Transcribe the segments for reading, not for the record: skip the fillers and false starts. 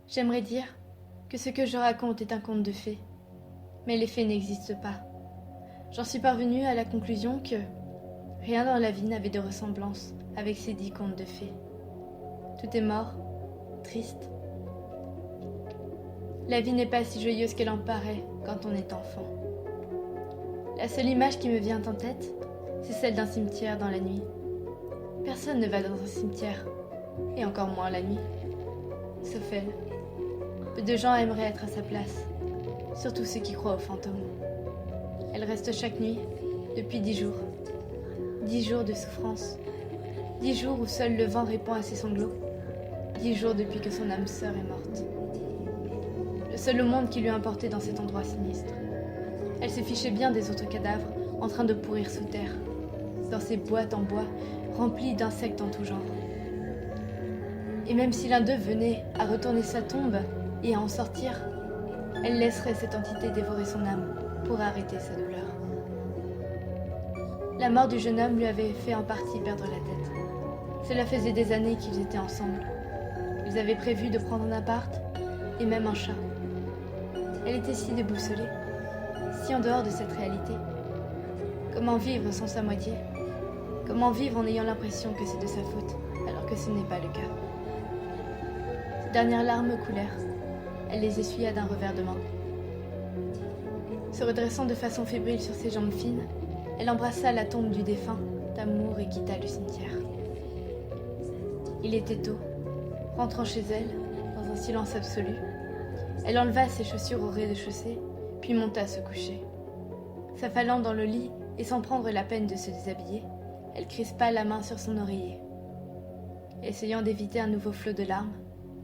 J'aimerais dire que ce que je raconte est un conte de fées, mais les fées n'existent pas. J'en suis parvenue à la conclusion que rien dans la vie n'avait de ressemblance avec ces 10 contes de fées. Tout est mort, triste. La vie n'est pas si joyeuse qu'elle en paraît quand on est enfant. La seule image qui me vient en tête, c'est celle d'un cimetière dans la nuit. Personne ne va dans un cimetière, et encore moins la nuit, sauf elle. Peu de gens aimeraient être à sa place, surtout ceux qui croient aux fantômes. Elle reste chaque nuit, depuis 10 jours. 10 jours de souffrance. 10 jours où seul le vent répond à ses sanglots. 10 jours depuis que son âme sœur est morte. Le seul au monde qui lui importait dans cet endroit sinistre. Elle se fichait bien des autres cadavres en train de pourrir sous terre, dans ces boîtes en bois remplies d'insectes en tout genre. Et même si l'un d'eux venait à retourner sa tombe et à en sortir, elle laisserait cette entité dévorer son âme pour arrêter sa douleur. La mort du jeune homme lui avait fait en partie perdre la tête. Cela faisait des années qu'ils étaient ensemble. Ils avaient prévu de prendre un appart et même un chat. Elle était si déboussolée, si en dehors de cette réalité. Comment vivre sans sa moitié? Comment vivre en ayant l'impression que c'est de sa faute, alors que ce n'est pas le cas? Ses dernières larmes coulèrent. Elle les essuya d'un revers de main. Se redressant de façon fébrile sur ses jambes fines, elle embrassa la tombe du défunt d'amour et quitta le cimetière. Il était tôt. Rentrant chez elle, dans un silence absolu, elle enleva ses chaussures au rez-de-chaussée, puis monta se coucher. S'affalant dans le lit et sans prendre la peine de se déshabiller, elle crispa la main sur son oreiller. Essayant d'éviter un nouveau flot de larmes,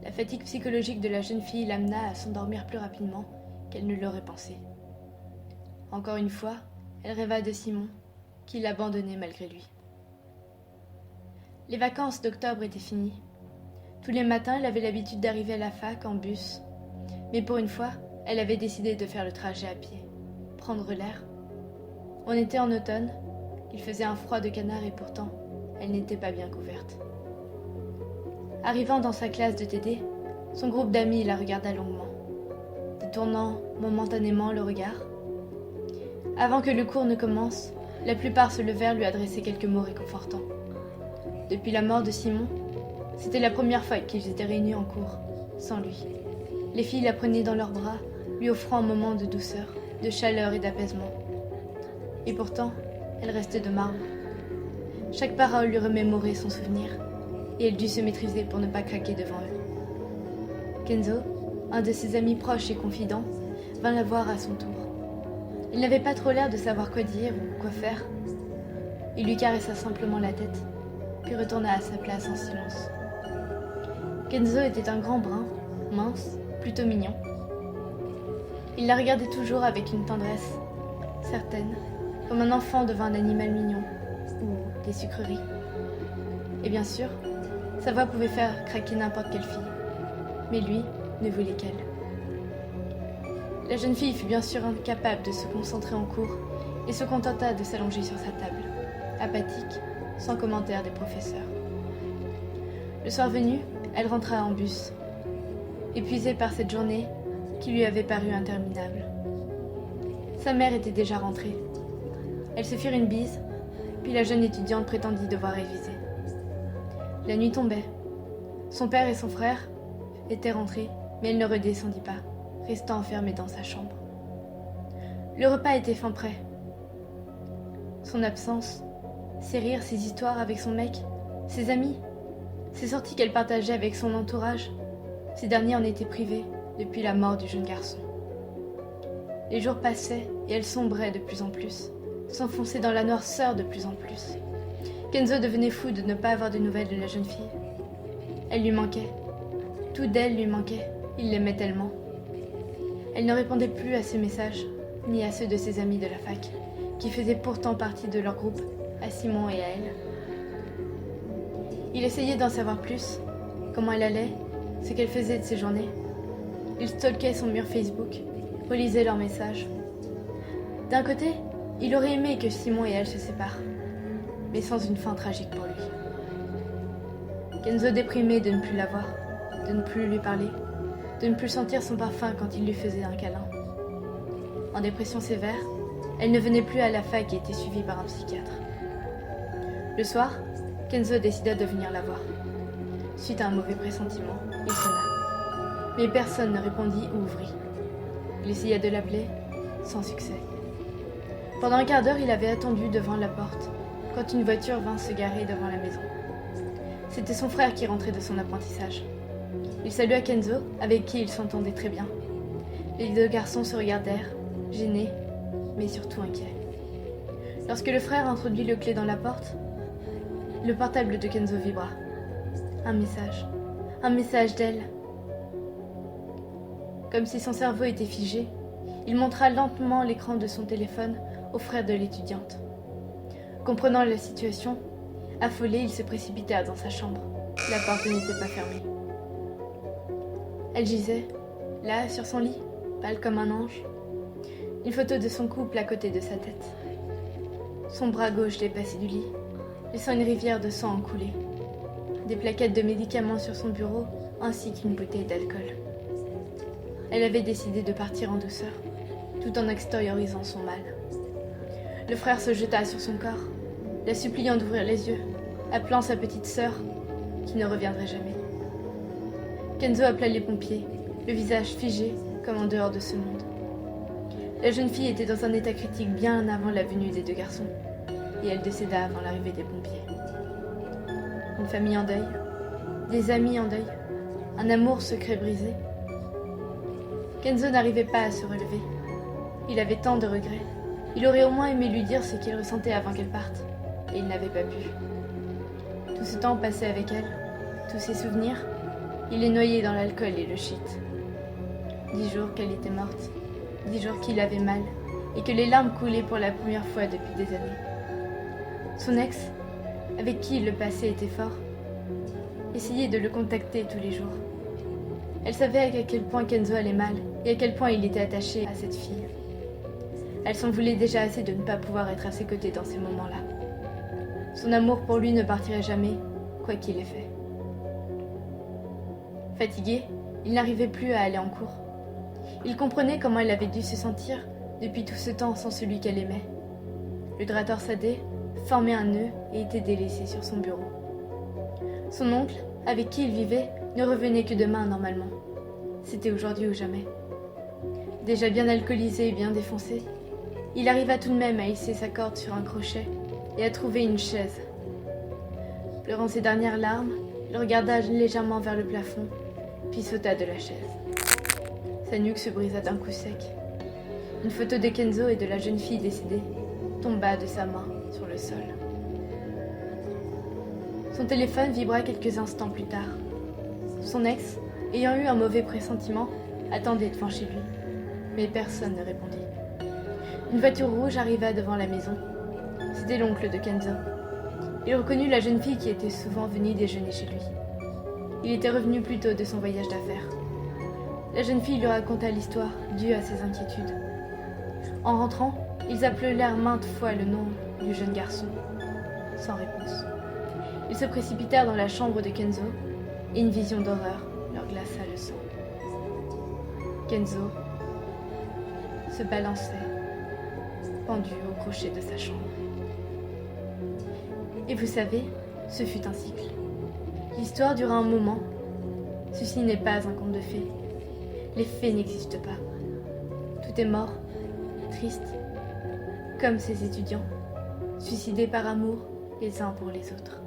la fatigue psychologique de la jeune fille l'amena à s'endormir plus rapidement qu'elle ne l'aurait pensé. Encore une fois, elle rêva de Simon, qui l'abandonnait malgré lui. Les vacances d'octobre étaient finies. Tous les matins, elle avait l'habitude d'arriver à la fac en bus. Mais pour une fois, elle avait décidé de faire le trajet à pied, prendre l'air. On était en automne, il faisait un froid de canard et pourtant, elle n'était pas bien couverte. Arrivant dans sa classe de TD, son groupe d'amis la regarda longuement, détournant momentanément le regard. Avant que le cours ne commence, la plupart se levèrent lui adresser quelques mots réconfortants. Depuis la mort de Simon, c'était la première fois qu'ils étaient réunis en cours, sans lui. Les filles la prenaient dans leurs bras, lui offrant un moment de douceur, de chaleur et d'apaisement. Et pourtant, elle restait de marbre. Chaque parole lui remémorait son souvenir, et elle dut se maîtriser pour ne pas craquer devant eux. Kenzo, un de ses amis proches et confidents, vint la voir à son tour. Il n'avait pas trop l'air de savoir quoi dire ou quoi faire. Il lui caressa simplement la tête, puis retourna à sa place en silence. Kenzo était un grand brun, mince, plutôt mignon. Il la regardait toujours avec une tendresse certaine, comme un enfant devant un animal mignon, ou des sucreries. Et bien sûr, sa voix pouvait faire craquer n'importe quelle fille, mais lui ne voulait qu'elle. La jeune fille fut bien sûr incapable de se concentrer en cours et se contenta de s'allonger sur sa table, apathique, sans commentaire des professeurs. Le soir venu, elle rentra en bus, épuisée par cette journée qui lui avait paru interminable. Sa mère était déjà rentrée. Elles se firent une bise, puis la jeune étudiante prétendit devoir réviser. La nuit tombait. Son père et son frère étaient rentrés, mais elle ne redescendit pas, restant enfermée dans sa chambre. Le repas était fin prêt. Son absence, ses rires, ses histoires avec son mec, ses amis, ses sorties qu'elle partageait avec son entourage, ces derniers en étaient privés depuis la mort du jeune garçon. Les jours passaient et elle sombrait de plus en plus, s'enfonçait dans la noirceur de plus en plus. Kenzo devenait fou de ne pas avoir de nouvelles de la jeune fille. Elle lui manquait. Tout d'elle lui manquait. Il l'aimait tellement. Elle ne répondait plus à ses messages, ni à ceux de ses amis de la fac, qui faisaient pourtant partie de leur groupe, à Simon et à elle. Il essayait d'en savoir plus, comment elle allait, ce qu'elle faisait de ses journées. Il stalkait son mur Facebook, relisait leurs messages. D'un côté, il aurait aimé que Simon et elle se séparent, mais sans une fin tragique pour lui. Kenzo déprimé de ne plus la voir, de ne plus lui parler, de ne plus sentir son parfum quand il lui faisait un câlin. En dépression sévère, elle ne venait plus à la fac et était suivie par un psychiatre. Le soir, Kenzo décida de venir la voir. Suite à un mauvais pressentiment, il sonna. Mais personne ne répondit ou ouvrit. Il essaya de l'appeler, sans succès. Pendant un quart d'heure, il avait attendu devant la porte, quand une voiture vint se garer devant la maison. C'était son frère qui rentrait de son apprentissage. Il salua Kenzo, avec qui il s'entendait très bien. Les deux garçons se regardèrent, gênés, mais surtout inquiets. Lorsque le frère introduit le clé dans la porte, le portable de Kenzo vibra. Un message d'elle. Comme si son cerveau était figé, il montra lentement l'écran de son téléphone au frère de l'étudiante. Comprenant la situation, affolé, il se précipita dans sa chambre. La porte n'était pas fermée. Elle gisait, là, sur son lit, pâle comme un ange. Une photo de son couple à côté de sa tête. Son bras gauche dépassait du lit, laissant une rivière de sang en couler. Des plaquettes de médicaments sur son bureau, ainsi qu'une bouteille d'alcool. Elle avait décidé de partir en douceur, tout en extériorisant son mal. Le frère se jeta sur son corps, la suppliant d'ouvrir les yeux, appelant sa petite sœur, qui ne reviendrait jamais. Kenzo appela les pompiers, le visage figé comme en dehors de ce monde. La jeune fille était dans un état critique bien avant la venue des deux garçons, et elle décéda avant l'arrivée des pompiers. Une famille en deuil, des amis en deuil, un amour secret brisé. Kenzo n'arrivait pas à se relever. Il avait tant de regrets. Il aurait au moins aimé lui dire ce qu'il ressentait avant qu'elle parte, et il n'avait pas pu. Tout ce temps passé avec elle, tous ses souvenirs, il les noyait dans l'alcool et le shit. 10 jours qu'elle était morte, 10 jours qu'il avait mal, et que les larmes coulaient pour la première fois depuis des années. Son ex, avec qui le passé était fort, essayait de le contacter tous les jours. Elle savait à quel point Kenzo allait mal, et à quel point il était attaché à cette fille. Elle s'en voulait déjà assez de ne pas pouvoir être à ses côtés dans ces moments-là. Son amour pour lui ne partirait jamais, quoi qu'il ait fait. Fatigué, il n'arrivait plus à aller en cours. Il comprenait comment elle avait dû se sentir depuis tout ce temps sans celui qu'elle aimait. Le drap torsadé formait un nœud et était délaissé sur son bureau. Son oncle, avec qui il vivait, ne revenait que demain normalement. C'était aujourd'hui ou jamais. Déjà bien alcoolisé et bien défoncé, il arriva tout de même à hisser sa corde sur un crochet et à trouver une chaise. Pleurant ses dernières larmes, il regarda légèrement vers le plafond, puis sauta de la chaise. Sa nuque se brisa d'un coup sec. Une photo de Kenzo et de la jeune fille décédée tomba de sa main sur le sol. Son téléphone vibra quelques instants plus tard. Son ex, ayant eu un mauvais pressentiment, attendait devant chez lui, mais personne ne répondit. Une voiture rouge arriva devant la maison. C'était l'oncle de Kenzo. Il reconnut la jeune fille qui était souvent venue déjeuner chez lui. Il était revenu plus tôt de son voyage d'affaires. La jeune fille lui raconta l'histoire, due à ses inquiétudes. En rentrant, ils appelèrent maintes fois le nom du jeune garçon, sans réponse. Ils se précipitèrent dans la chambre de Kenzo, et une vision d'horreur leur glaça le sang. Kenzo se balançait, pendu au crochet de sa chambre. Et vous savez, ce fut un cycle. L'histoire dura un moment. Ceci n'est pas un conte de fées. Les fées n'existent pas. Tout est mort, triste, comme ces étudiants, suicidés par amour les uns pour les autres.